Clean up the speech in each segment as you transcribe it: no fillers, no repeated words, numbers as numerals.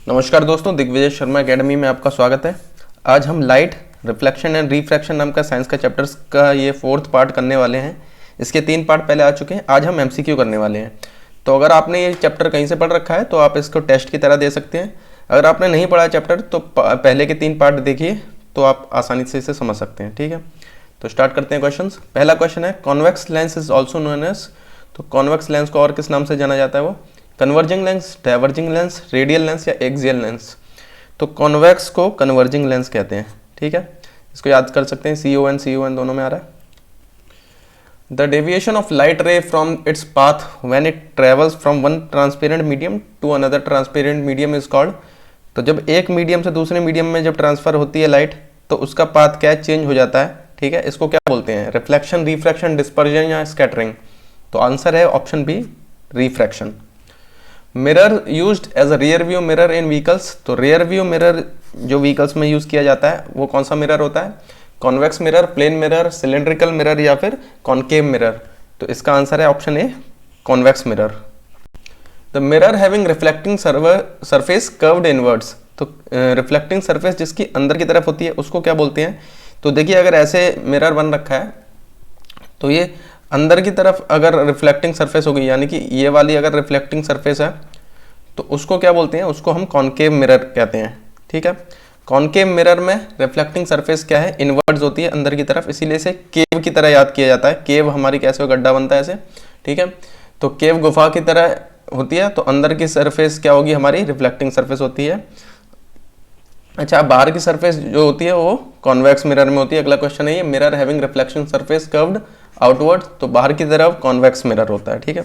नमस्कार दोस्तों, दिग्विजय शर्मा एकेडमी में आपका स्वागत है। आज हम लाइट रिफ्लेक्शन एंड रिफ्रैक्शन नाम का साइंस का चैप्टर्स का ये 4th पार्ट करने वाले हैं। इसके 3 पार्ट पहले आ चुके हैं। आज हम एमसीक्यू करने वाले हैं। तो अगर आपने ये चैप्टर कहीं से पढ़ रखा है तो आप इसको टेस्ट की तरह दे सकते हैं। अगर आपने नहीं पढ़ा चैप्टर तो पहले के 3 पार्ट देखिए तो आप आसानी से इसे समझ सकते हैं। ठीक है, तो स्टार्ट करते हैं क्वेश्चंस। पहला क्वेश्चन है convex lens is also known as. तो कॉन्वेक्स लेंस को और किस नाम से जाना जाता है? वो converging lens, diverging lens, radial lens या एक्सियल लेंस। तो कॉन्वेक्स को कन्वर्जिंग लेंस कहते हैं। ठीक है, इसको याद कर सकते हैं, CON दोनों में आ रहा है। The deviation of light ray from its path when it travels from one transparent medium to another transparent medium is called. तो जब एक मीडियम से दूसरे मीडियम में जब ट्रांसफर होती है लाइट तो उसका पाथ क्या चेंज हो जाता है। ठीक है, इसको क्या बोलते हैं? रिफ्लेक्शन, रिफ्रैक्शन, डिस्पर्जन या स्कैटरिंग। तो आंसर है option B, refraction. Mirror used as a rear view mirror in vehicles. तो रियर व्यू मिरर जो व्हीकल्स में यूज किया जाता है वो कौन सा मिरर होता है? Convex mirror, plane mirror, cylindrical mirror या फिर कॉनकेव मिरर। तो इसका आंसर है option A, convex mirror. The mirror having reflecting surface curved inwards. तो रिफ्लेक्टिंग सरफेस जिसकी अंदर की तरफ होती है उसको क्या बोलते हैं? तो देखिए, अगर ऐसे मिरर बन रखा है तो ये अंदर की तरफ अगर रिफ्लेक्टिंग सरफेस होगी, यानी कि ये वाली अगर रिफ्लेक्टिंग सरफेस है तो उसको क्या बोलते हैं? उसको हम कॉनकेव मिरर कहते हैं। ठीक है, कॉनकेव मिरर में रिफ्लेक्टिंग सरफेस क्या है? इनवर्ड्स होती है अंदर की तरफ, इसीलिए इसे केव की तरह याद किया जाता है। केव हमारी कैसे गड्ढा बनता है ऐसे। ठीक है, तो केव गुफा की तरह होती है, तो अंदर की सरफेस क्या होगी? हमारी रिफ्लेक्टिंग सरफेस होती है। अच्छा, बाहर की सरफेस जो होती है वो कॉन्वेक्स मिरर में होती है। अगला क्वेश्चन है ये, mirror having reflection surface curved outward. तो बाहर की तरफ कॉन्वेक्स मिरर होता है। ठीक है,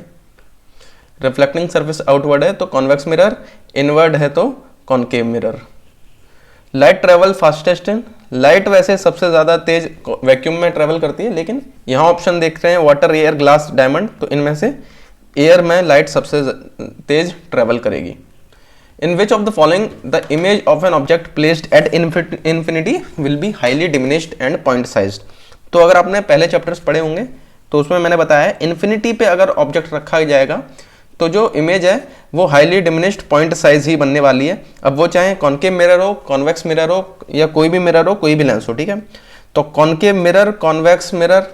रिफ्लेक्टिंग सरफेस आउटवर्ड है तो कॉन्वेक्स मिरर, इनवर्ड है तो concave mirror. Light travel fastest in. Light वैसे सबसे ज्यादा तेज वैक्यूम में ट्रेवल करती है, लेकिन यहाँ ऑप्शन देख रहे हैं वाटर, एयर, ग्लास, डायमंड। तो इनमें से एयर में लाइट सबसे तेज ट्रेवल करेगी। In which of the following the image of an object placed at infinity will be highly diminished and point sized। तो अगर आपने पहले चैप्टर्स पढ़े होंगे तो उसमें मैंने बताया है इन्फिनिटी पे अगर ऑब्जेक्ट रखा जाएगा तो जो इमेज है वो हाईली डिमिनिश्ड पॉइंट साइज ही बनने वाली है। अब वो चाहे कॉनकेव मिरर हो, कॉन्वेक्स मिरर हो या कोई भी मिरर हो, कोई भी लेंस हो। ठीक है, तो concave mirror, convex mirror,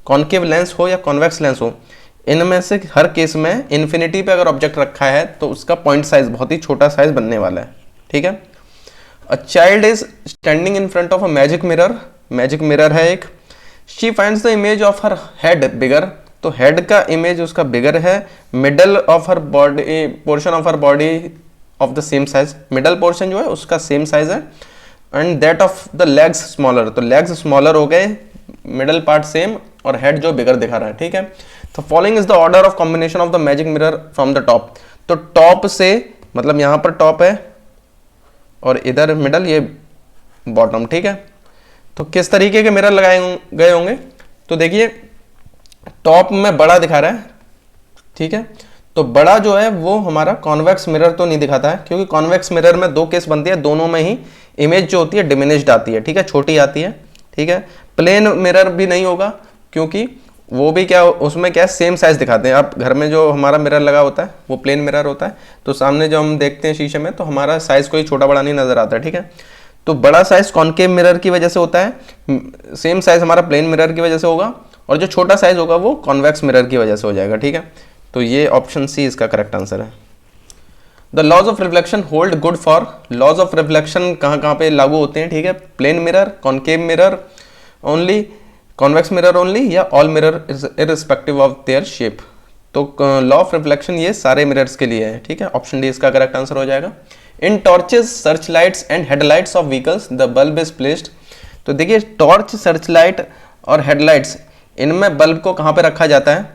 concave lens हो या कॉन्वेक्स लेंस हो, इनमें से हर केस में इन्फिनिटी पे अगर ऑब्जेक्ट रखा है तो उसका पॉइंट साइज बहुत ही छोटा साइज बनने वाला है। ठीक है, a child is standing in front of a magic mirror. Magic mirror है एक। She finds the image of her head bigger. तो हेड का इमेज उसका बिगर है। Middle of her body, portion of her body of the same size. Middle portion जो है उसका same size है। And that of the legs smaller. तो legs smaller हो गए, मिडल पार्ट सेम और हेड जो बिगर दिखा रहा है। ठीक है, तो following is the order of combination of the magic mirror from the top. तो टॉप से मतलब यहां पर टॉप है और इधर मिडल, ये बॉटम। ठीक है, तो किस तरीके के मिरर लगाए गए होंगे? तो देखिए, टॉप में बड़ा दिखा रहा है। ठीक है, तो बड़ा जो है वो हमारा कॉन्वेक्स मिरर तो नहीं दिखाता है, क्योंकि कॉन्वेक्स मिरर में 2 केस बनती है, दोनों में ही इमेज जो होती है डिमिनिश्ड आती है। ठीक है, छोटी आती है। ठीक है, प्लेन मिरर भी नहीं होगा, क्योंकि वो भी क्या, उसमें क्या सेम साइज दिखाते हैं। आप घर में जो हमारा मिरर लगा होता है वो प्लेन मिरर होता है, तो सामने जो हम देखते हैं शीशे में तो हमारा साइज कोई छोटा बड़ा नहीं नजर आता है। ठीक है, तो बड़ा साइज कॉनकेव मिरर की वजह से होता है, सेम साइज हमारा प्लेन मिरर की वजह से होगा, और जो छोटा साइज होगा वो कॉन्वेक्स मिरर की वजह से हो जाएगा। ठीक है, तो ये ऑप्शन सी इसका करेक्ट आंसर है। The laws of reflection hold good for. Laws of reflection कहाँ पे लागू होते हैं? ठीक है, plane mirror, concave mirror only, convex mirror only, या all mirror irrespective of their shape. तो लॉ ऑफ रिफ्लेक्शन ये सारे मिरर्स के लिए है। ठीक है, ऑप्शन डी इसका करेक्ट आंसर हो जाएगा। In torches, search lights and headlights of vehicles the bulb is placed. तो देखिए, टॉर्च, सर्च लाइट और हेडलाइट्स, इनमें बल्ब को कहाँ पे रखा जाता है?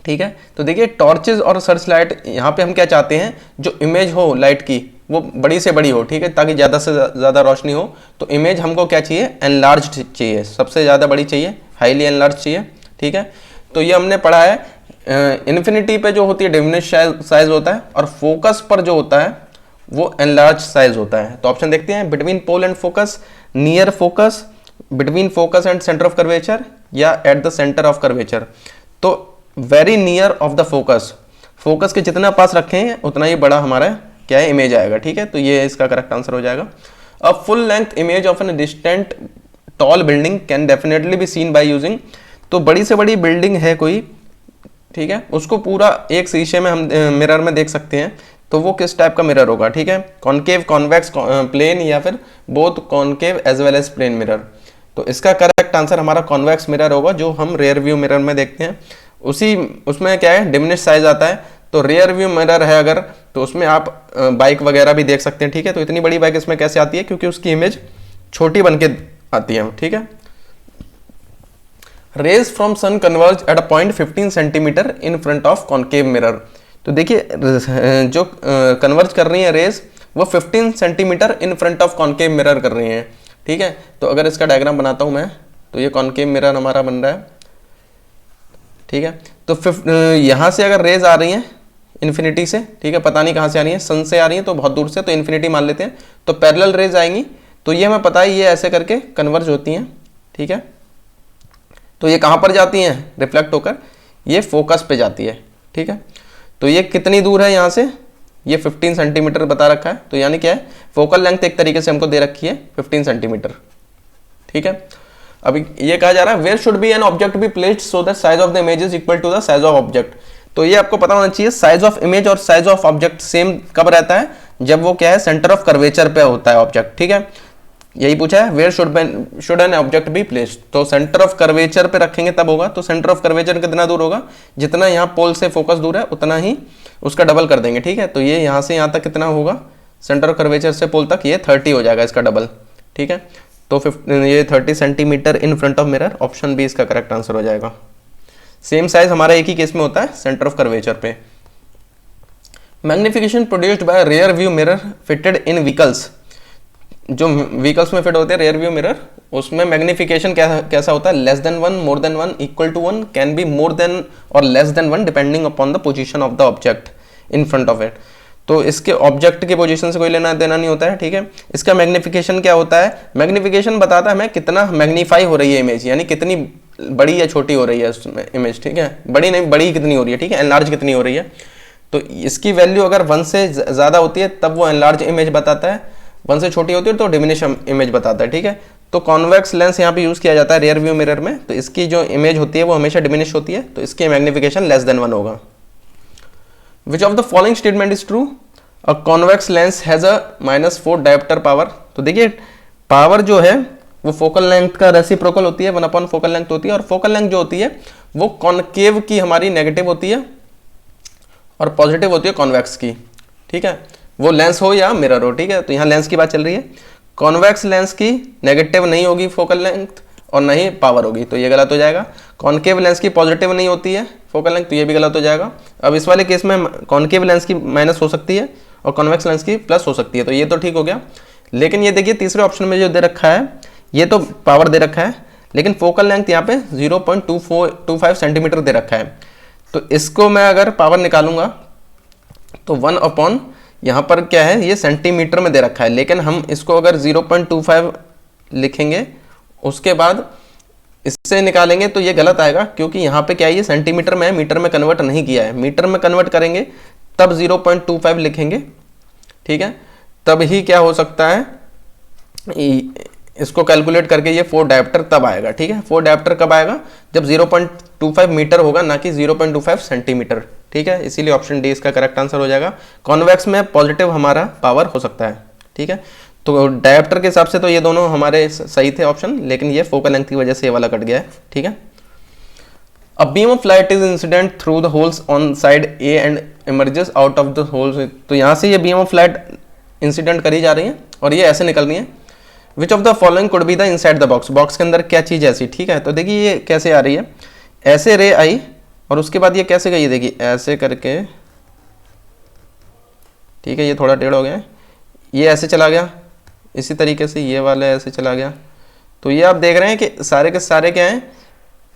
ठीक है, तो देखिए, टॉर्चेस और सर्च लाइट, यहाँ पे हम क्या चाहते हैं? जो इमेज हो लाइट की वो बड़ी से बड़ी हो। ठीक है, ताकि ज़्यादा से ज़्यादा रोशनी हो। तो इमेज हमको क्या चाहिए? एनलार्ज्ड चाहिए, सबसे ज़्यादा बड़ी चाहिए, हाईली एनलार्ज चाहिए। ठीक है, तो ये हमने पढ़ा है इन्फिनिटी पे जो होती है डिमिनिश साइज होता है, और फोकस पर जो होता है वो एनलार्ज साइज होता है। तो ऑप्शन देखते हैं, between pole and focus, near focus, between focus and centre of curvature, या at the centre of curvature. तो very near of the focus, focus के जितना पास रखें उतना ही बड़ा हमारा क्या है, इमेज आएगा। ठीक है, तो ये इसका करेक्ट आंसर हो जाएगा। A full length image of an distant tall building can definitely be seen by using, तो बड़ी से बड़ी बिल्डिंग है कोई, ठीक है, उसको पूरा एक शीशे में हम मिरर में देख सकते हैं, तो वो किस टाइप का मिरर होगा। ठीक है, कॉनकेव, कॉन्वेक्स, प्लेन, या फिर both concave as well as plane mirror. तो इसका करेक्ट आंसर हमारा कॉन्वेक्स मिरर होगा, जो हम रेयर व्यू मिरर में देखते हैं। उसमें क्या है, डिमिनिश साइज आता है। तो रेयर व्यू मिरर है अगर, तो उसमें आप बाइक वगैरह भी देख सकते हैं। ठीक है, तो इतनी बड़ी बाइक इसमें कैसे आती है, क्योंकि उसकी इमेज छोटी बन के आती है। ठीक है, rays from sun converge at a point 15 centimetre in front of concave mirror. तो देखिए जो कन्वर्ज कर रही है रेज, वो 15 centimetre in front of concave mirror कर रही हैं। ठीक है, तो अगर इसका डायग्राम बनाता हूं मैं, तो ये कॉनकेव मिरर हमारा बन रहा है। ठीक है, तो यहाँ से अगर रेज आ रही हैं इन्फिनिटी से, ठीक है, पता नहीं कहाँ से आ रही है, सन से आ रही है तो बहुत दूर से, तो इन्फिनिटी मान लेते हैं, तो पैरेलल रेज आएंगी, तो ये हमें पता है ये ऐसे करके कन्वर्ज होती हैं। ठीक है, तो ये कहाँ पर जाती हैं, रिफ्लेक्ट होकर ये फोकस पे जाती है। ठीक है, तो ये कितनी दूर है यहाँ से, ये 15 सेंटीमीटर बता रखा है, तो यानी क्या है, फोकल लेंथ एक तरीके से हमको दे रखी है 15 सेंटीमीटर। ठीक है, अभी ये कहा जा रहा है where should be an object be placed so that size of the image is equal to the size of object. तो ये आपको पता होना चाहिए, साइज ऑफ इमेज और साइज ऑफ ऑब्जेक्ट सेम कब रहता है, जब वो क्या है, सेंटर ऑफ कर्वेचर पे होता है ऑब्जेक्ट। ठीक है, यही पूछा है, where should an object be placed, तो सेंटर ऑफ कर्वेचर पे रखेंगे तब होगा। तो सेंटर ऑफ कर्वेचर कितना दूर होगा, जितना यहाँ पोल से फोकस दूर है उतना ही उसका डबल कर देंगे। ठीक है, तो ये यहाँ से यहाँ तक कितना होगा, सेंटर ऑफ कर्वेचर से पोल तक ये 30 हो जाएगा, इसका डबल। ठीक है, तो ये 30 centimetre in front of mirror, option B इसका करेक्ट आंसर हो जाएगा। सेम साइज हमारा एक ही केस में होता है, सेंटर ऑफ कर्वेचर पे। Magnification produced by rear view mirror fitted in vehicles, जो व्हीकल्स में फिट होते हैं रेयर व्यू मिरर, उसमें मैग्निफिकेशन कैसा होता है, less than 1, more than 1, equal to 1, can be more than और less than 1 depending upon the position of the object in front of it. तो इसके ऑब्जेक्ट के पोजीशन से कोई लेना देना नहीं होता है। ठीक है, इसका मैग्निफिकेशन क्या होता है, मैग्निफिकेशन बताता है हमें कितना मैग्नीफाई हो रही है इमेज, यानी कितनी बड़ी या छोटी हो रही है उसमें इमेज। ठीक है, बड़ी नहीं, बड़ी कितनी हो रही है, ठीक है, एनलार्ज कितनी हो रही है। तो इसकी वैल्यू अगर 1 से ज़्यादा होती है तब वो एनलार्ज इमेज बताता है, 1 से छोटी होती है तो डिमिनिश इमेज बताता है। ठीक है, तो कॉन्वेक्स लेंस यहाँ पे यूज़ किया जाता है रेयर व्यू मिरर में, तो इसकी जो इमेज होती है वो हमेशा डिमिनिश होती है, तो इसकी मैग्निफिकेशन लेस देन 1 होगा। विच of the following statement is true, a convex lens has a -4 dioptre power. तो देखिए पावर जो है वो फोकल लेंथ का रेसिप्रोकल होती है, 1/4 फोकल लेंथ होती है, और फोकल लेंथ जो होती है वो कॉनकेव की हमारी नेगेटिव होती है और पॉजिटिव होती है कॉन्वेक्स की। ठीक है, वो लेंस हो या मिरर हो। ठीक है, तो यहाँ लेंस की बात चल रही है, कॉन्वेक्स लेंस की नेगेटिव नहीं होगी फोकल लेंथ और नहीं पावर होगी, तो ये गलत हो जाएगा। कॉनकेव लेंस की पॉजिटिव नहीं होती है फोकल लेंथ, तो ये भी गलत हो जाएगा। अब इस वाले केस में कॉनकेव लेंस की माइनस हो सकती है और कॉन्वेक्स लेंस की प्लस हो सकती है, तो ये तो ठीक हो गया। लेकिन ये देखिए तीसरे ऑप्शन में जो दे रखा है, ये तो पावर दे रखा है, लेकिन फोकल लेंथ यहाँ पे 0.25 सेंटीमीटर दे रखा है। तो इसको मैं अगर पावर निकालूंगा तो 1/, यहाँ पर क्या है, ये सेंटीमीटर में दे रखा है, लेकिन हम इसको अगर 0.25 लिखेंगे उसके बाद इससे निकालेंगे तो ये गलत आएगा, क्योंकि यहाँ पे क्या है, ये सेंटीमीटर में है, मीटर में कन्वर्ट नहीं किया है। मीटर में कन्वर्ट करेंगे तब 0.25 लिखेंगे। ठीक है, तब ही क्या हो सकता है, इसको कैलकुलेट करके ये 4 डायोप्टर तब आएगा। ठीक है, 4 डायोप्टर कब आएगा, जब 0.25 मीटर होगा, ना कि 0.25 सेंटीमीटर। ठीक है, इसीलिए ऑप्शन डी इसका करेक्ट आंसर हो जाएगा। कॉन्वेक्स में पॉजिटिव हमारा पावर हो सकता है। ठीक है, तो डायोप्टर के हिसाब से तो ये दोनों हमारे सही थे ऑप्शन, लेकिन ये फोकल लेंथ की वजह से ये वाला कट गया है। ठीक है, a beam of light is incident through the holes on side A and emerges out of the holes. तो यहाँ से ये बीम ऑफ लाइट इंसिडेंट करी जा रही है और ये ऐसे निकल रही है। विच of the following could be the inside the box, box के अंदर क्या चीज़ ऐसी। ठीक है, तो देखिए ये कैसे आ रही है, ऐसे रे आई और उसके बाद ये कैसे गई, देखिए ऐसे करके। ठीक है, ये थोड़ा टेढ़ हो गया, ये ऐसे चला गया, इसी तरीके से ये वाला ऐसे चला गया। तो ये आप देख रहे हैं कि सारे के सारे क्या हैं,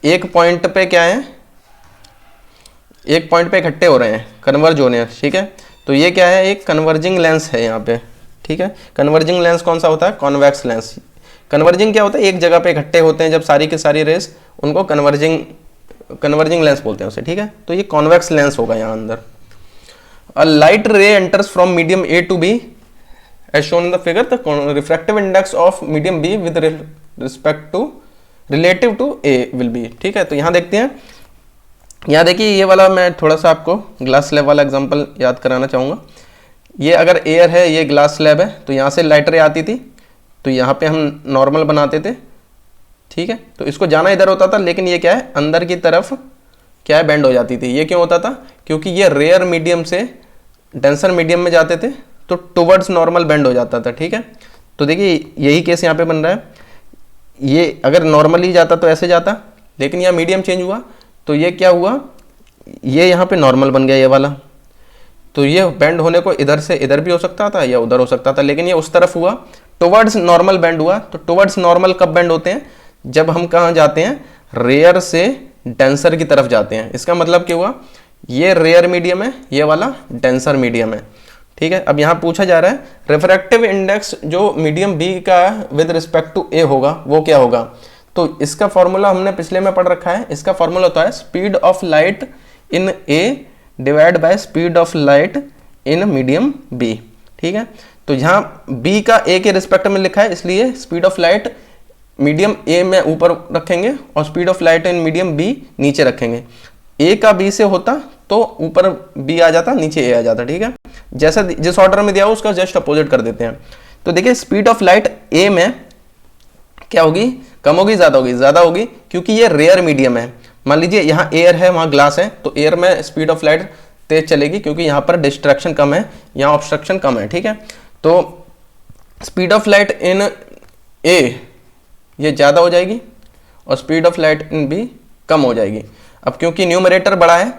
एक पॉइंट पे क्या है, एक पॉइंट पे इकट्ठे हो रहे हैं, कन्वर्ज हो रहे हैं। ठीक है, तो ये क्या है, एक कन्वर्जिंग लेंस है यहाँ पे। ठीक है, कन्वर्जिंग लेंस कौन सा होता है, कॉन्वेक्स लेंस। कन्वर्जिंग क्या होता है, एक जगह पे इकट्ठे होते हैं जब सारी की सारी रेस, उनको कन्वर्जिंग लेंस बोलते हैं उसे। ठीक है, तो ये कॉन्वेक्स लेंस होगा यहाँ अंदर। A light ray enters from medium A to B as shown in the figure, the refractive index of medium B with respect to relative to A will be. ठीक है, तो यहाँ देखते हैं, यहाँ देखिए ये वाला मैं थोड़ा सा आपको ग्लास स्लैब वाला एग्जांपल याद कराना चाहूँगा। ये अगर एयर है, ये ग्लास स्लैब है, तो यहाँ से लाइट रे आती थी, तो यहाँ पे हम नॉर्मल बनाते थे। ठीक है, तो इसको जाना इधर होता था, लेकिन ये क्या है, अंदर की तरफ क्या है, बेंड हो जाती थी। ये क्यों होता था, क्योंकि ये रेयर मीडियम से डेंसर मीडियम में जाते थे, तो टुवर्ड्स नॉर्मल बेंड हो जाता था। ठीक है, तो देखिए यही केस यहाँ पे बन रहा है। ये अगर नॉर्मली जाता तो ऐसे जाता, लेकिन यहाँ मीडियम चेंज हुआ, तो ये क्या हुआ, ये यहाँ पे नॉर्मल बन गया ये वाला। तो ये बेंड होने को इधर से इधर भी हो सकता था या उधर हो सकता था, लेकिन ये उस तरफ हुआ, टुवर्ड्स नॉर्मल बेंड हुआ। तो टुवर्ड्स नॉर्मल कब बेंड होते हैं, जब हम कहाँ जाते हैं, रेयर से डेंसर की तरफ जाते हैं। इसका मतलब क्या हुआ, ये रेयर मीडियम है, ये वाला डेंसर मीडियम है। ठीक है, अब यहाँ पूछा जा रहा है रिफ्रैक्टिव इंडेक्स जो मीडियम बी का विद रिस्पेक्ट टू ए होगा वो क्या होगा। तो इसका फॉर्मूला हमने पिछले में पढ़ रखा है। इसका फॉर्मूला होता है speed of light in A divide by speed of light in medium B. ठीक है, तो यहाँ बी का ए के रिस्पेक्ट में लिखा है, इसलिए speed of light medium A में ऊपर रखेंगे और speed of light in medium B नीचे रखेंगे। ए का बी से होता तो ऊपर बी आ जाता, नीचे ए आ जाता। ठीक है, जैसा जिस ऑर्डर में दिया हो उसका जस्ट अपोजिट कर देते हैं। तो देखिए स्पीड ऑफ लाइट ए में क्या होगी, कम होगी ज्यादा होगी, ज्यादा होगी, क्योंकि ये रेयर मीडियम है। मान लीजिए यहाँ एयर है, वहाँ ग्लास है, तो एयर में स्पीड ऑफ लाइट तेज चलेगी, क्योंकि यहाँ पर डिस्ट्रैक्शन कम है, यहाँ ऑब्स्ट्रक्शन कम है। ठीक है, तो speed of light in A ये ज़्यादा हो जाएगी और speed of light in B कम हो जाएगी। अब क्योंकि न्यूमरेटर बड़ा है,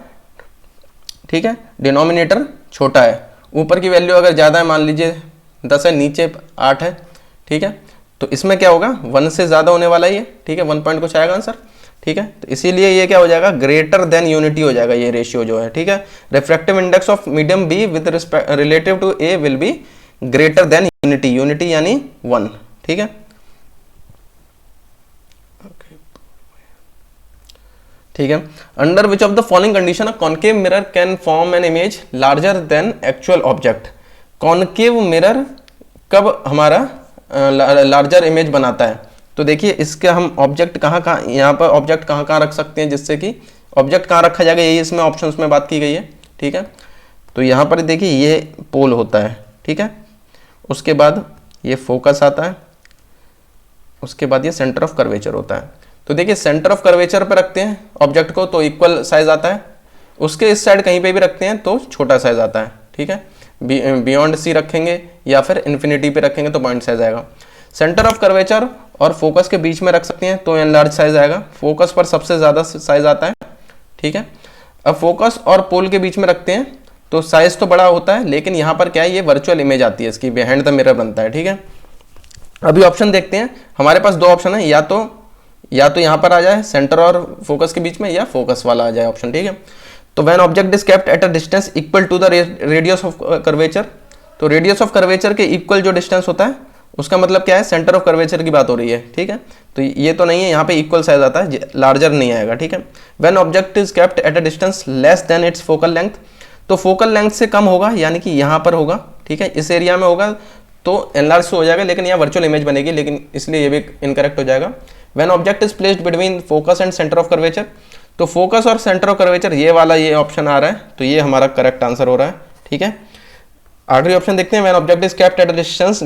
ठीक है, डिनोमिनेटर छोटा है, ऊपर की वैल्यू अगर ज़्यादा है, मान लीजिए 10 है, नीचे 8 है। ठीक है, तो इसमें क्या होगा, 1 से ज़्यादा होने वाला ही है। ठीक है, 1 पॉइंट कुछ आएगा आंसर। ठीक है, तो इसीलिए ये क्या हो जाएगा, ग्रेटर देन यूनिटी हो जाएगा ये रेशियो जो है। ठीक है, refractive index of medium B with relative to A will be greater than unity, unity यानी 1। ठीक है, ठीक है, under which of the following condition a concave mirror can form an image larger than actual object. Concave mirror कब हमारा larger image बनाता है, तो देखिए इसके हम ऑब्जेक्ट कहाँ यहाँ पर ऑब्जेक्ट कहाँ रख सकते हैं, जिससे कि ऑब्जेक्ट कहाँ रखा जाएगा, यही इसमें ऑप्शंस में बात की गई है। ठीक है, तो यहाँ पर देखिए ये पोल होता है। ठीक है, उसके बाद ये फोकस आता है, उसके बाद ये सेंटर ऑफ कर्वेचर होता है। तो देखिए सेंटर ऑफ कर्वेचर पे रखते हैं ऑब्जेक्ट को तो इक्वल साइज आता है, उसके इस साइड कहीं पे भी रखते हैं तो छोटा साइज आता है। ठीक है, बियॉन्ड सी रखेंगे या फिर इन्फिनिटी पे रखेंगे तो पॉइंट साइज आएगा। सेंटर ऑफ कर्वेचर और फोकस के बीच में रख सकते हैं तो एनलार्ज साइज आएगा, फोकस पर सबसे ज़्यादा साइज आता है। ठीक है, अब फोकस और पोल के बीच में रखते हैं तो साइज तो बड़ा होता है, लेकिन यहाँ पर क्या है, ये वर्चुअल इमेज आती है, इसकी बिहाइंड द मिरर बनता है। ठीक है, अभी ऑप्शन देखते हैं, हमारे पास दो ऑप्शन है, या तो यहाँ पर आ जाए सेंटर और फोकस के बीच में, या फोकस वाला आ जाए ऑप्शन। ठीक है, तो when object is kept at a distance equal to the radius of curvature, तो रेडियस ऑफ कर्वेचर के इक्वल जो डिस्टेंस होता है उसका मतलब क्या है, सेंटर ऑफ कर्वेचर की बात हो रही है। ठीक है, तो ये तो नहीं है, यहाँ पे इक्वल साइज आता है, लार्जर नहीं आएगा। ठीक है, when object is kept at a distance less than it's focal length, तो फोकल लेंथ से कम होगा, यानी कि यहाँ पर होगा। ठीक है, इस एरिया में होगा तो एनलार्ज हो जाएगा, लेकिन यहाँ वर्चुअल इमेज बनेगी, लेकिन इसलिए ये भी इनकरेक्ट हो जाएगा। When object is placed between focus and centre of curvature, तो फोकस और सेंटर ऑफ कर्वेचर ये वाला ये ऑप्शन आ रहा है, तो ये हमारा करेक्ट आंसर हो रहा है। ठीक है, आखिरी ऑप्शन देखते हैं, when object is kept at a distance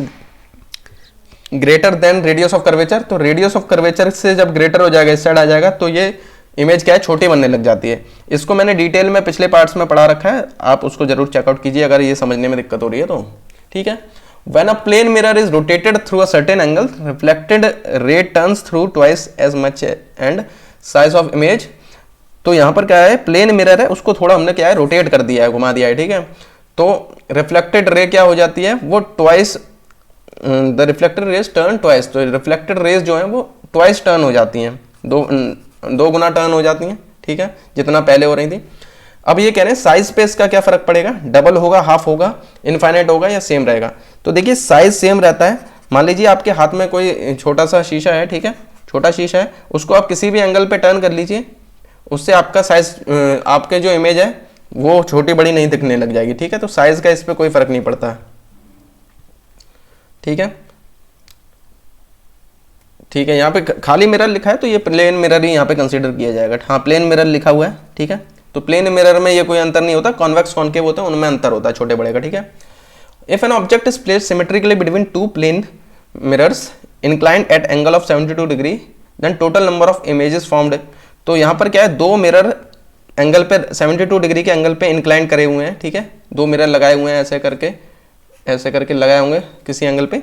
greater than radius of curvature, तो रेडियस ऑफ कर्वेचर से जब ग्रेटर हो जाएगा, इस साइड आ जाएगा, तो ये इमेज क्या है, छोटी बनने लग जाती है। इसको मैंने डिटेल में पिछले पार्ट्स में पढ़ा रखा है, आप उसको जरूर चेकआउट कीजिए अगर ये समझने में दिक्कत हो रही है तो। ठीक है, when a plane mirror is rotated through a certain angle, reflected ray turns through twice as much and size of image, तो यहाँ पर क्या है, प्लेन मिरर है, उसको थोड़ा हमने क्या है, रोटेट कर दिया है, घुमा दिया है। ठीक है, तो रिफ्लेक्टेड रे क्या हो जाती है, वो twice, the reflected raise turn twice, तो रिफ्लेक्टेड रेज जो है वो ट्वाइस टर्न हो जाती हैं, दो गुना टर्न हो जाती हैं। ठीक है, जितना पहले हो रही थी। अब ये कह रहे हैं साइज पे इसका क्या फर्क पड़ेगा, डबल होगा, हाफ होगा, इनफाइनाइट होगा या सेम रहेगा। तो देखिए साइज सेम रहता है। मान लीजिए आपके हाथ में कोई छोटा सा शीशा है, ठीक है, छोटा शीशा है, उसको आप किसी भी एंगल पे टर्न कर लीजिए, उससे आपका साइज, आपके जो इमेज है वो छोटी बड़ी नहीं दिखने लग जाएगी, ठीक है। तो साइज का इस पर कोई फर्क नहीं पड़ता, ठीक है। ठीक है, यहाँ पे खाली मिरर लिखा है तो ये प्लेन मिरर ही यहाँ पे कंसीडर किया जाएगा। हाँ, प्लेन मिरर लिखा हुआ है, ठीक है। तो प्लेन मिरर में ये कोई अंतर नहीं होता, कॉन्वेक्स कॉनकेव होते हैं उनमें अंतर होता है छोटे बड़े का, ठीक है। If an object is placed symmetrically between two plane mirrors inclined at angle of 72 degree then total number of images formed. तो यहाँ पर क्या है, दो मिरर एंगल पे 72 डिग्री के एंगल पे इंक्लाइन करे हुए हैं, ठीक है। दो मिरर लगाए हुए हैं ऐसे करके लगाए होंगे किसी एंगल पे,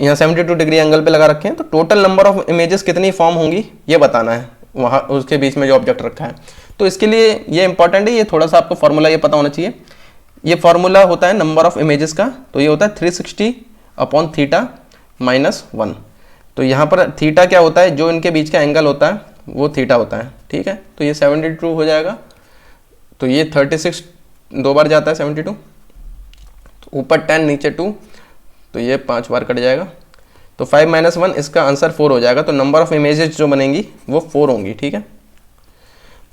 यहाँ 72 डिग्री एंगल पे लगा रखे हैं। तो टोटल नंबर ऑफ इमेजेस कितनी फॉर्म होंगी ये बताना है वहाँ उसके बीच में जो ऑब्जेक्ट रखा है। तो इसके लिए ये इंपॉर्टेंट है, ये थोड़ा सा आपको फॉर्मूला ये पता होना चाहिए। ये फॉर्मूला होता है नंबर ऑफ इमेजेस का, तो ये होता है 360/θ-1। तो यहाँ पर थीटा क्या होता है, जो इनके बीच का एंगल होता है वो थीटा होता है, ठीक है। तो ये 72 हो जाएगा, तो ये 36 दो बार जाता है 72, तो ऊपर 10 नीचे 2, तो ये 5 बार कट जाएगा। तो 5 - 1 इसका आंसर 4 हो जाएगा। तो नंबर ऑफ इमेजेस जो बनेंगी वो 4 होंगी, ठीक है।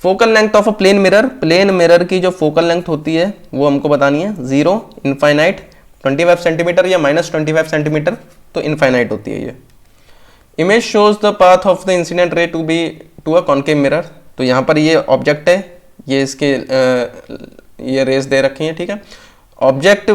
Focal length of a plane mirror, plane mirror की जो फोकल लेंथ होती है वो हमको बतानी है। 0 इनफाइनाइट 25 सेंटीमीटर या -25 सेंटीमीटर, तो इनफाइनाइट होती है ये। Image shows the path of the incident ray to a concave mirror. तो यहाँ पर ये ऑब्जेक्ट है, ये इसके ये रेस दे रखी हैं, ठीक है। Object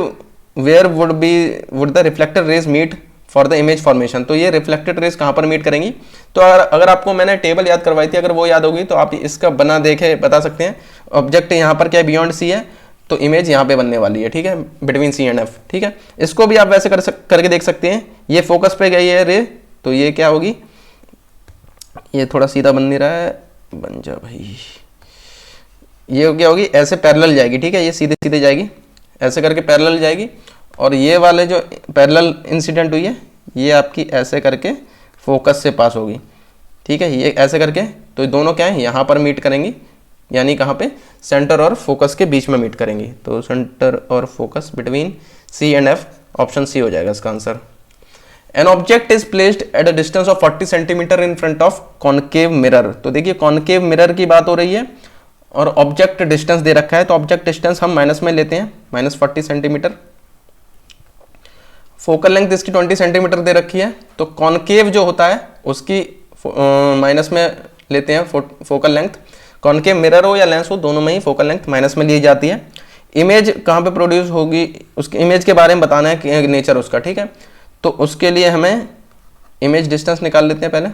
where would the reflected rays meet for the image formation. तो ये रिफ्लेक्टेड रेज कहाँ पर मीट करेंगी, तो अगर आपको मैंने टेबल याद करवाई थी, अगर वो याद होगी तो आप इसका बना देखे बता सकते हैं। ऑब्जेक्ट यहाँ पर क्या है, बियॉन्ड सी है, तो इमेज यहाँ पे बनने वाली है, ठीक है, बिटवीन सी एंड एफ, ठीक है। इसको भी आप वैसे करके देख सकते हैं। ये फोकस पे गई है रे, तो ये क्या होगी, ये थोड़ा सीधा बन नहीं रहा है, बन जा भाई। ये क्या होगी, ऐसे पैरेलल जाएगी, ठीक है, ये सीधे सीधे जाएगी, ऐसे करके पैरेलल जाएगी। और ये वाले जो पैरेलल इंसिडेंट हुई है ये आपकी ऐसे करके फोकस से पास होगी, ठीक है, ये ऐसे करके। तो ये दोनों क्या है, यहाँ पर मीट करेंगी, यानी कहाँ पे, सेंटर और फोकस के बीच में मीट करेंगी। तो सेंटर और focus between C and F, option C हो जाएगा इसका answer. An object is placed at a distance of 40 centimetre in front of concave mirror. तो देखिए कॉनकेव मिरर की बात हो रही है और ऑब्जेक्ट डिस्टेंस दे रखा है, तो ऑब्जेक्ट डिस्टेंस हम माइनस में लेते हैं, -40 सेंटीमीटर। फोकल लेंथ इसकी 20 सेंटीमीटर दे रखी है, तो कॉनकेव जो होता है उसकी माइनस में लेते हैं फोकल लेंथ। कॉनकेव मिरर हो या लेंस हो, दोनों में ही फोकल लेंथ माइनस में ली जाती है। इमेज कहाँ पे प्रोड्यूस होगी, उसकी इमेज के बारे में बताना है कि नेचर उसका, ठीक है। तो उसके लिए हमें इमेज डिस्टेंस निकाल लेते हैं पहले।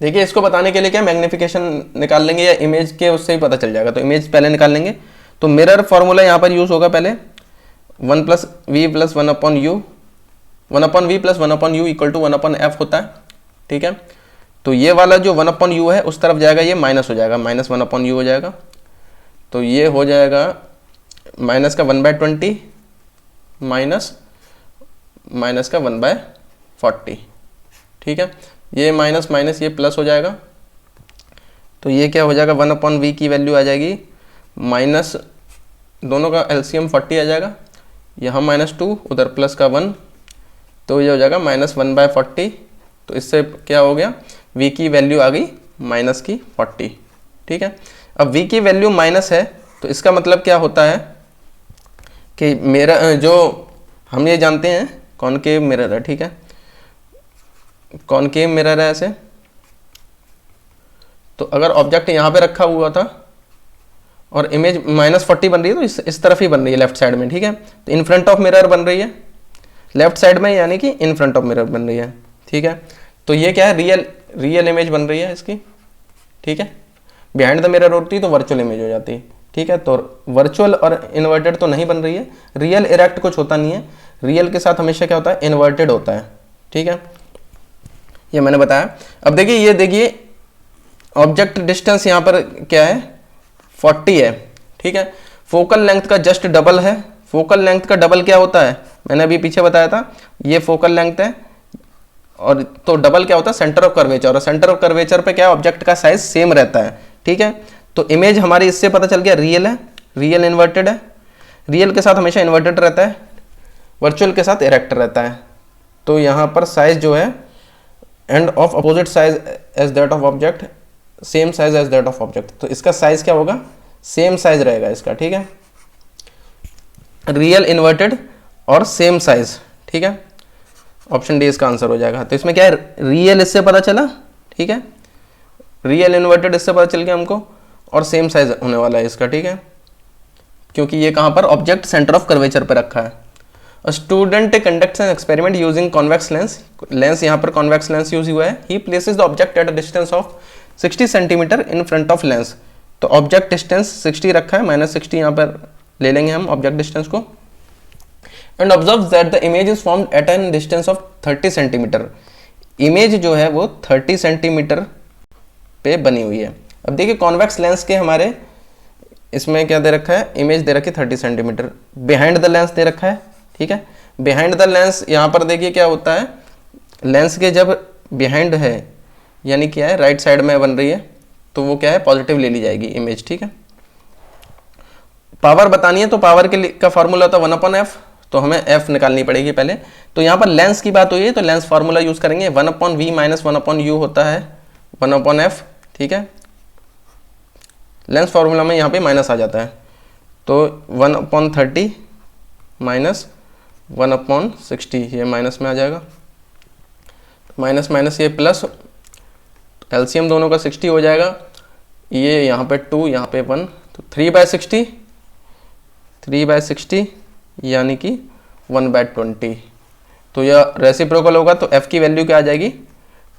देखिए इसको बताने के लिए क्या, मैग्नीफिकेशन निकाल लेंगे या इमेज के उससे ही पता चल जाएगा। तो इमेज पहले निकाल लेंगे, तो मिरर फॉर्मूला यहाँ पर यूज होगा पहले 1 + v + 1/u, 1/v + 1/u = 1/f होता है, ठीक है। तो ये वाला जो 1/u है उस तरफ जाएगा, ये माइनस हो जाएगा, -1/u हो जाएगा। तो ये हो जाएगा माइनस का 1/20 माइनस का 1/40, ठीक है। ये माइनस माइनस ये प्लस हो जाएगा, तो ये क्या हो जाएगा, 1/v की वैल्यू आ जाएगी माइनस, दोनों का एलसीएम 40 आ जाएगा, यहाँ -2 उधर प्लस का 1, तो ये हो जाएगा -1/40। तो इससे क्या हो गया, v की वैल्यू आ गई माइनस की 40, ठीक है। अब v की वैल्यू माइनस है, तो इसका मतलब क्या होता है कि मेरा जो हम ये जानते हैं कॉनकेव मिरर है, ठीक है, कॉनकेव मिरर है ऐसे। तो अगर ऑब्जेक्ट यहाँ पे रखा हुआ था और इमेज -40 बन रही है, तो इस तरफ ही बन रही है, लेफ्ट साइड में, ठीक है। तो इन फ्रंट ऑफ मिरर बन रही है लेफ्ट साइड में, यानी कि इन फ्रंट ऑफ मिरर बन रही है, ठीक है। तो ये क्या है, रियल इमेज बन रही है इसकी, ठीक है। बिहाइंड द मिरर होती तो वर्चुअल इमेज हो जाती, ठीक है। तो वर्चुअल और इन्वर्टेड तो नहीं बन रही है, रियल इरेक्ट कुछ होता नहीं है, रियल के साथ हमेशा क्या होता है, इन्वर्टेड होता है, ठीक है, ये मैंने बताया। अब देखिए ये देखिए ऑब्जेक्ट डिस्टेंस यहाँ पर क्या है, 40 है, ठीक है। फोकल लेंथ का जस्ट डबल है, फोकल लेंथ का डबल क्या होता है, मैंने अभी पीछे बताया था, ये फोकल लेंथ है, और तो डबल क्या होता है, सेंटर ऑफ कर्वेचर, और सेंटर ऑफ कर्वेचर पे क्या ऑब्जेक्ट का साइज सेम रहता है, ठीक है। तो इमेज हमारी इससे पता चल गया रियल है, रियल इन्वर्टेड है, रियल के साथ हमेशा इन्वर्टेड रहता है, वर्चुअल के साथ इरेक्ट रहता है। तो यहाँ पर साइज जो है and of opposite size as that of object, same size as that of object, तो इसका साइज क्या होगा, सेम साइज रहेगा इसका, ठीक है, रियल इन्वर्टेड और सेम साइज, ठीक है, ऑप्शन डी इसका आंसर हो जाएगा। तो इसमें क्या है, रियल इससे पता चला, ठीक है, रियल इन्वर्टेड इससे पता चल गया हमको, और सेम साइज होने वाला है इसका, ठीक है, क्योंकि ये कहाँ पर ऑब्जेक्ट सेंटर ऑफ कर्वेचर पर रखा है। Student conducts an experiment using convex lens, lens यहाँ पर कॉन्वेक्स लेंस यूज हुआ है। He places the object at a distance of 60 centimetre in front of lens. तो ऑब्जेक्ट डिस्टेंस 60 रखा है, -60 यहाँ पर ले लेंगे हम ऑब्जेक्ट डिस्टेंस को। And observe that the image is formed at an distance of 30 centimetre. Image जो है वो 30 सेंटीमीटर पे बनी हुई है। अब देखिए कॉन्वेक्स लेंस के हमारे इसमें क्या दे रखा है, इमेज दे रखी है 30 सेंटीमीटर, बिहाइंड द लेंस दे रखा है, ठीक है। बिहाइंड द लेंस यहाँ पर देखिए क्या होता है, लेंस के जब बिहाइंड है यानी क्या है, राइट साइड में बन रही है, तो वो क्या है, पॉजिटिव ले ली जाएगी इमेज, ठीक है। पावर बतानी है तो पावर के का फॉर्मूला होता है 1/f, तो हमें f निकालनी पड़ेगी पहले। तो यहाँ पर लेंस की बात हुई है तो लेंस फार्मूला यूज करेंगे, 1/v - 1/u होता है 1/f, ठीक है। लेंस फार्मूला में यहाँ पे माइनस आ जाता है, तो 1/30 माइनस 1/60, ये माइनस में आ जाएगा, माइनस माइनस ये प्लस, एलसीएम दोनों का 60 हो जाएगा, ये यहाँ पे 2 यहाँ पे 1, तो 3/60 यानी कि 1/20। तो यह रेसिप्रोकल होगा, तो f की वैल्यू क्या आ जाएगी,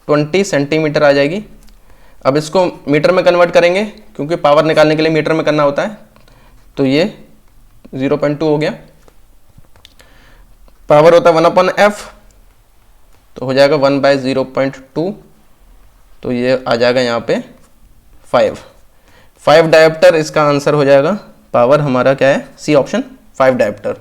20 सेंटीमीटर आ जाएगी। अब इसको मीटर में कन्वर्ट करेंगे क्योंकि पावर निकालने के लिए मीटर में करना होता है, तो ये 0.2 हो गया। पावर होता है 1/f, तो हो जाएगा 1/0.2, तो ये आ जाएगा यहाँ पे 5 डायोप्टर इसका आंसर हो जाएगा। पावर हमारा क्या है, C option 5 dioptre.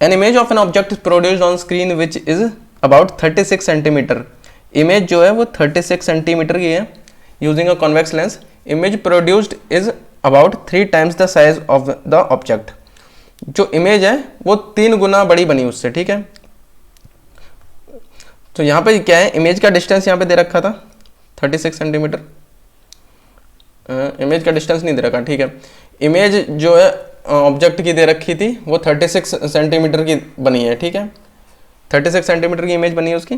An image of an object is produced on screen which is about 36 centimetre. Image जो है वो 36 सेंटीमीटर की है using a convex lens. Image produced is about 3 times the size of the object. जो image है वो 3 गुना बड़ी बनी उससे, ठीक है। तो यहाँ पे क्या है, इमेज का डिस्टेंस यहाँ पे दे रखा था 36 सेंटीमीटर, इमेज का डिस्टेंस नहीं दे रखा, ठीक है। इमेज जो है ऑब्जेक्ट की दे रखी थी वो 36 सेंटीमीटर की बनी है, ठीक है, 36 सेंटीमीटर की इमेज बनी है उसकी,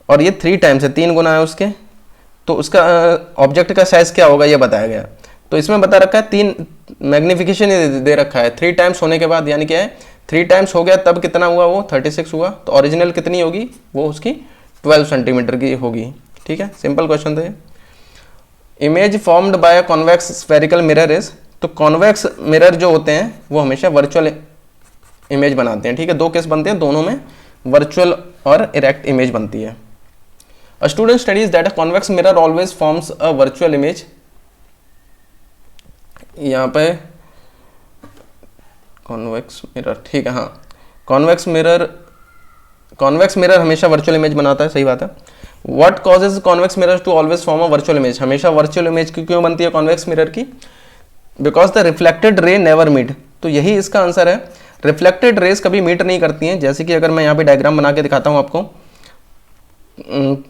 और ये 3 टाइम्स है, 3 गुना है उसके, तो उसका ऑब्जेक्ट का साइज क्या होगा ये बताया गया। तो इसमें बता रखा है 3 मैग्निफिकेशन दे रखा है, 3 टाइम्स होने के बाद, यानी क्या है 3 टाइम्स हो गया तब कितना हुआ, वो 36 हुआ, तो ओरिजिनल कितनी होगी, वो उसकी 12 सेंटीमीटर की होगी, ठीक है। सिंपल क्वेश्चन था ये। Image formed by convex spherical mirror is, तो कॉन्वेक्स मिरर जो होते हैं वो हमेशा वर्चुअल इमेज बनाते हैं, ठीक है। 2 केस बनते हैं, दोनों में वर्चुअल और इरेक्ट इमेज बनती है। A student studies that a convex mirror always forms a virtual image. यहाँ पे कॉन्वेक्स मिरर, ठीक है, हाँ, कॉन्वेक्स मिरर हमेशा वर्चुअल इमेज बनाता है, सही बात है। What causes convex mirror to always form a virtual image, हमेशा वर्चुअल इमेज क्यों बनती है कॉन्वेक्स मिरर की, because the reflected ray never meet. तो यही इसका आंसर है, रिफ्लेक्टेड रेज कभी मीट नहीं करती हैं। जैसे कि अगर मैं यहाँ पे डायग्राम बना के दिखाता हूँ आपको,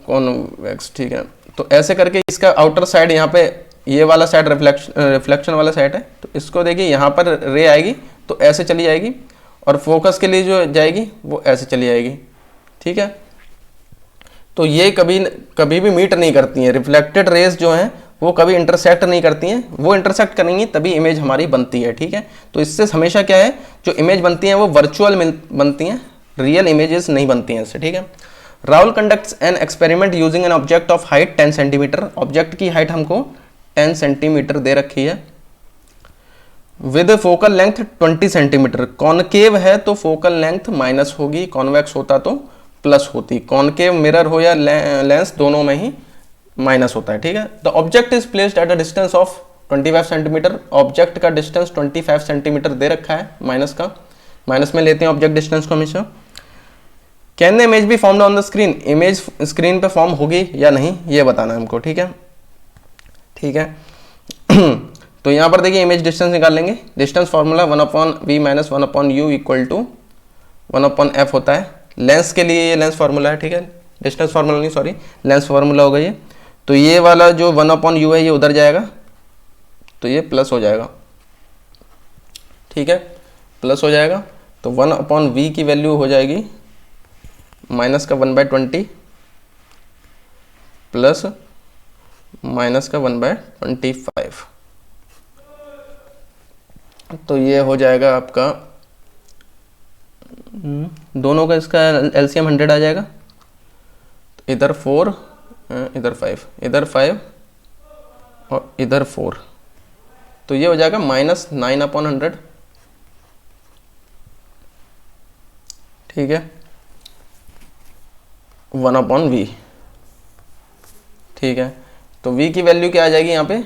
कॉन्वेक्स, ठीक है, तो ऐसे करके इसका आउटर साइड यहाँ पे ये वाला साइड रिफ्लेक्शन वाला साइड है, तो इसको देखिए यहाँ पर रे आएगी तो ऐसे चली जाएगी, और फोकस के लिए जो जाएगी वो ऐसे चली जाएगी, ठीक है। तो ये कभी भी मीट नहीं करती हैं, रिफ्लेक्टेड रेज जो हैं वो कभी इंटरसेक्ट नहीं करती हैं, वो इंटरसेक्ट करेंगी तभी इमेज हमारी बनती है, ठीक है। तो इससे हमेशा क्या है, जो इमेज बनती हैं वो वर्चुअल बनती हैं, रियल इमेजेस नहीं बनती हैं इससे, ठीक है। Rahul conducts an experiment using an object of height 10 centimetre. Object की हाइट हमको 10 सेंटीमीटर दे रखी है, with focal length 20 centimetre. Concave है तो फोकल लेंथ माइनस होगी, कॉन्वेक्स होता तो प्लस होती। कॉनकेव मिरर हो या लेंस, दोनों में ही माइनस होता है, ठीक है। The object is placed at a distance of 25 centimetre. Object का डिस्टेंस 25 सेंटीमीटर दे रखा है, माइनस का, माइनस में लेते हैं ऑब्जेक्ट डिस्टेंस को हमेशा। कैन द इमेज भी formed on the screen, image screen पे फॉर्म होगी या नहीं ये बताना है हमको, ठीक है, ठीक है। तो यहाँ पर देखिए इमेज डिस्टेंस निकाल लेंगे। Distance formula 1/v - 1/u equal to 1/f होता है। लेंस के लिए ये लेंस फार्मूला है, ठीक है, डिस्टेंस फार्मूला नहीं, सॉरी, लेंस फार्मूला होगा ये। तो ये वाला जो 1/u है ये उधर जाएगा, तो ये प्लस हो जाएगा, ठीक है, प्लस हो जाएगा। तो 1/v की वैल्यू हो जाएगी माइनस का 1/20 प्लस माइनस का 1/25। तो ये हो जाएगा आपका, दोनों का इसका एलसीएम 100 आ जाएगा। तो इधर 4 इधर 5, इधर 5 और इधर 4, तो ये हो जाएगा -9/100, ठीक है, 1/v, ठीक है। तो v की वैल्यू क्या आ जाएगी यहाँ पे,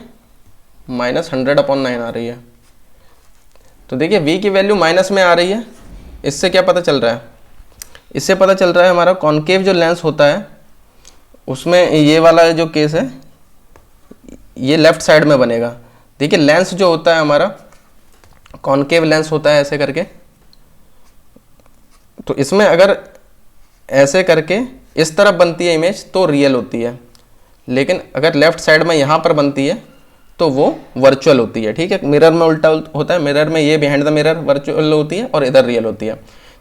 -100/9 आ रही है। तो देखिए v की वैल्यू माइनस में आ रही है, इससे क्या पता चल रहा है, इससे पता चल रहा है हमारा कॉन्केव जो लेंस होता है उसमें ये वाला जो केस है ये लेफ्ट साइड में बनेगा। देखिए लेंस जो होता है हमारा कॉन्केव लेंस होता है ऐसे करके, तो इसमें अगर ऐसे करके इस तरफ बनती है इमेज तो रियल होती है, लेकिन अगर लेफ्ट साइड में यहाँ पर बनती है तो वो वर्चुअल होती है, ठीक है। मिरर में उल्टा होता है, मिरर में ये बिहाइंड द मिरर वर्चुअल होती है और इधर रियल होती है।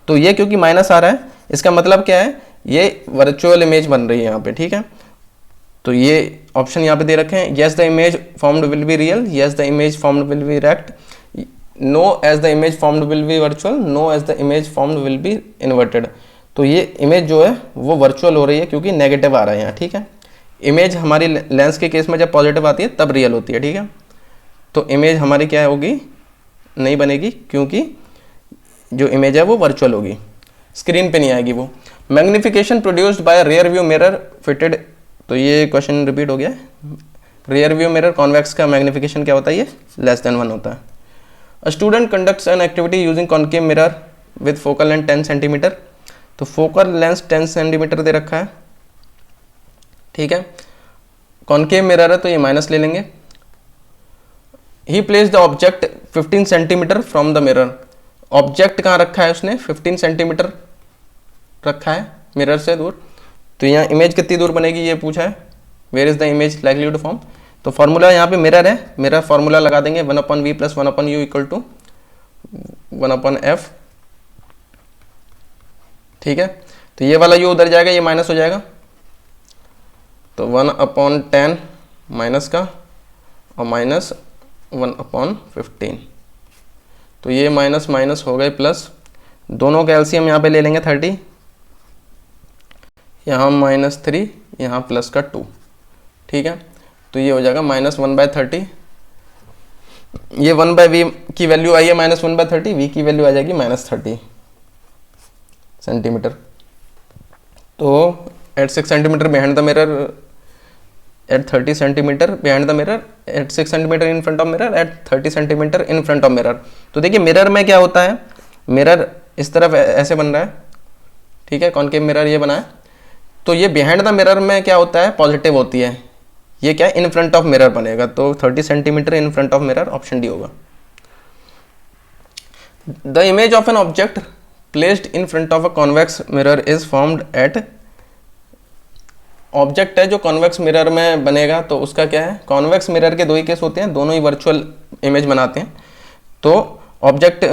तो ये क्योंकि माइनस आ रहा है इसका मतलब क्या है, ये वर्चुअल इमेज बन रही है यहाँ पे, ठीक है। तो ये ऑप्शन यहाँ पे दे रखे हैं, yes the image formed will be real, yes the image formed will be erect, no as the image formed will be virtual, no as the image formed will be inverted. तो ये image जो है वो virtual हो रही है क्योंकि negative आ रहा है यहाँ, ठीक है। इमेज हमारी लेंस के केस में जब पॉजिटिव आती है तब रियल होती है, ठीक है। तो इमेज हमारी क्या होगी, नहीं बनेगी क्योंकि जो इमेज है वो वर्चुअल होगी, स्क्रीन पे नहीं आएगी वो। Magnification produced bye rear view mirror fitted, तो ये क्वेश्चन रिपीट हो गया। रियर व्यू मिरर कॉन्वेक्स का मैग्निफिकेशन क्या होता है, ये <<1 होता है। A student conducts an activity using concave mirror with focal length 10 centimetre, तो फोकल लेंथ 10 सेंटीमीटर दे रखा है, ठीक है। कॉन्केव मिरर है तो ये माइनस ले लेंगे। He place the object 15 centimetre from the mirror, object कहाँ रखा है उसने, 15 सेंटीमीटर रखा है मिरर से दूर। तो यहाँ इमेज कितनी दूर बनेगी ये पूछा है, where is the image likely to form. तो फॉर्मूला यहाँ पे मिरर है, मिरर फॉर्मूला लगा देंगे 1/v + 1/u = 1/f, ठीक है। तो ये वाला u उधर जाएगा, ये माइनस हो जाएगा, तो 1/10 माइनस का और माइनस 1/15, तो ये माइनस माइनस हो गए प्लस, दोनों का एलसीएम यहाँ पे ले लेंगे 30, यहाँ -3 यहाँ प्लस का 2, ठीक है। तो ये हो जाएगा -1/30, ये 1/v की वैल्यू आई है -1/30, v की वैल्यू आ जाएगी -30 सेंटीमीटर। तो at 6 centimetre behind the mirror, at 30 centimetre behind the mirror, at 6 centimetre in front of mirror, at 30 centimetre in front of mirror. तो देखिए मिरर में क्या होता है, मिरर इस तरफ ऐसे बन रहा है, ठीक है, कॉन्केव मिरर ये बना है। तो ये बिहाइंड द मिरर में क्या होता है, पॉजिटिव होती है, ये क्या इन फ्रंट ऑफ मिरर बनेगा, तो 30 centimetre in front of mirror, option D होगा। The image of an object placed in front of a convex mirror is formed at, object है जो कॉन्वेक्स मिरर में बनेगा तो उसका क्या है, कॉन्वेक्स मिरर के दो ही केस होते हैं, दोनों ही वर्चुअल इमेज बनाते हैं। तो object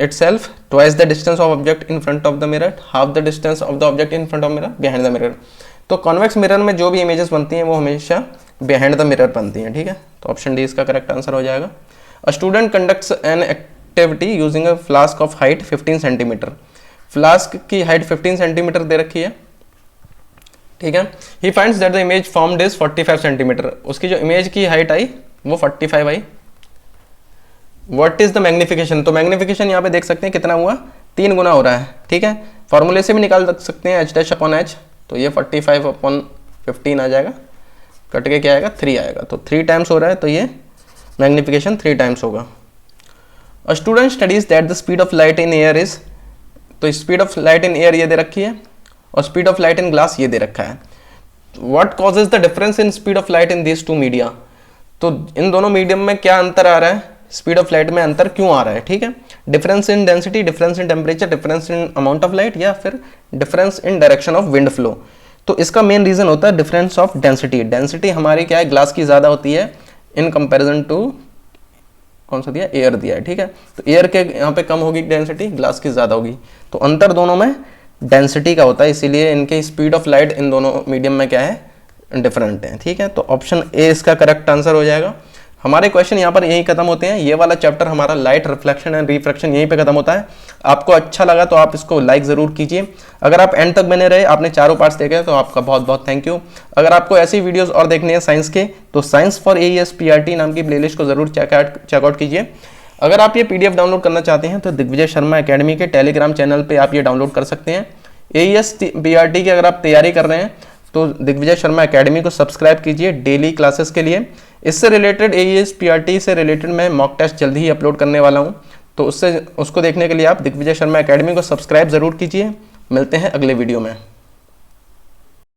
itself twice the distance of object in front of the mirror, half the distance of the object in front of mirror, behind the mirror। तो कॉन्वेक्स मिरर में जो भी इमेजेस बनती हैं वो हमेशा बिहाइंड द मिरर बनती हैं, ठीक है। तो ऑप्शन डी इसका करेक्ट आंसर हो जाएगा। A student conducts an activity using a flask of height 15 centimetre, flask की हाइट 15 सेंटीमीटर दे रखी है, ठीक है। He finds that the image formed is 45 centimetre, उसकी जो इमेज की हाइट आई वो 45 आई। व्हाट इज द मैग्निफिकेशन, तो मैग्निफिकेशन यहाँ पे देख सकते हैं कितना हुआ, 3 गुना हो रहा है, ठीक है। फॉर्मूले से भी निकाल सकते हैं h'/h, तो ये 45/15 आ जाएगा, कट के क्या आएगा 3 आएगा, तो 3 टाइम्स हो रहा है, तो ये मैग्निफिकेशन 3 टाइम्स होगा। A student studies that the speed of light in air is, तो speed of light in air ये दे रखी है और speed of light in glass ये दे रखा है। What causes the difference in speed of light in this 2 media, तो इन दोनों मीडियम में क्या अंतर आ रहा है, स्पीड ऑफ लाइट में अंतर क्यों आ रहा है, ठीक है। Difference in density, difference in temperature, difference in amount of light, या फिर difference in direction of wind flow. तो इसका मेन रीजन होता है डिफरेंस ऑफ डेंसिटी। डेंसिटी हमारी क्या है, ग्लास की ज़्यादा होती है, इन कंपैरिजन टू कौन सा दिया, एयर दिया है, ठीक है। तो एयर के यहाँ पे कम होगी डेंसिटी, ग्लास की ज़्यादा होगी, तो अंतर दोनों में डेंसिटी का होता है, इसीलिए इनके स्पीड ऑफ लाइट इन दोनों मीडियम में क्या है, डिफरेंट है, ठीक है। तो ऑप्शन ए इसका करेक्ट आंसर हो जाएगा। हमारे क्वेश्चन यहाँ पर यही खत्म होते हैं। ये वाला चैप्टर हमारा लाइट रिफ्लेक्शन एंड रिफ्रैक्शन यहीं पे खत्म होता है। आपको अच्छा लगा तो आप इसको लाइक ज़रूर कीजिए। अगर आप एंड तक बने रहे, आपने चारों पार्ट्स देखे, तो आपका बहुत बहुत थैंक यू। अगर आपको ऐसी वीडियोस और देखनी है साइंस के, तो साइंस फॉर AES PRT नाम की प्लेलिस्ट को ज़रूर चेकआउट कीजिए। अगर आप ये PDF डाउनलोड करना चाहते हैं तो दिग्विजय शर्मा एकेडमी के टेलीग्राम चैनल पर आप ये डाउनलोड कर सकते हैं। AES PRT की अगर आप तैयारी कर रहे हैं तो दिग्विजय शर्मा एकेडमी को सब्सक्राइब कीजिए डेली क्लासेस के लिए। इससे रिलेटेड AES PRT से रिलेटेड मैं मॉक टेस्ट जल्दी ही अपलोड करने वाला हूं, तो उसको देखने के लिए आप दिग्विजय शर्मा एकेडमी को सब्सक्राइब जरूर कीजिए। मिलते हैं अगले वीडियो में।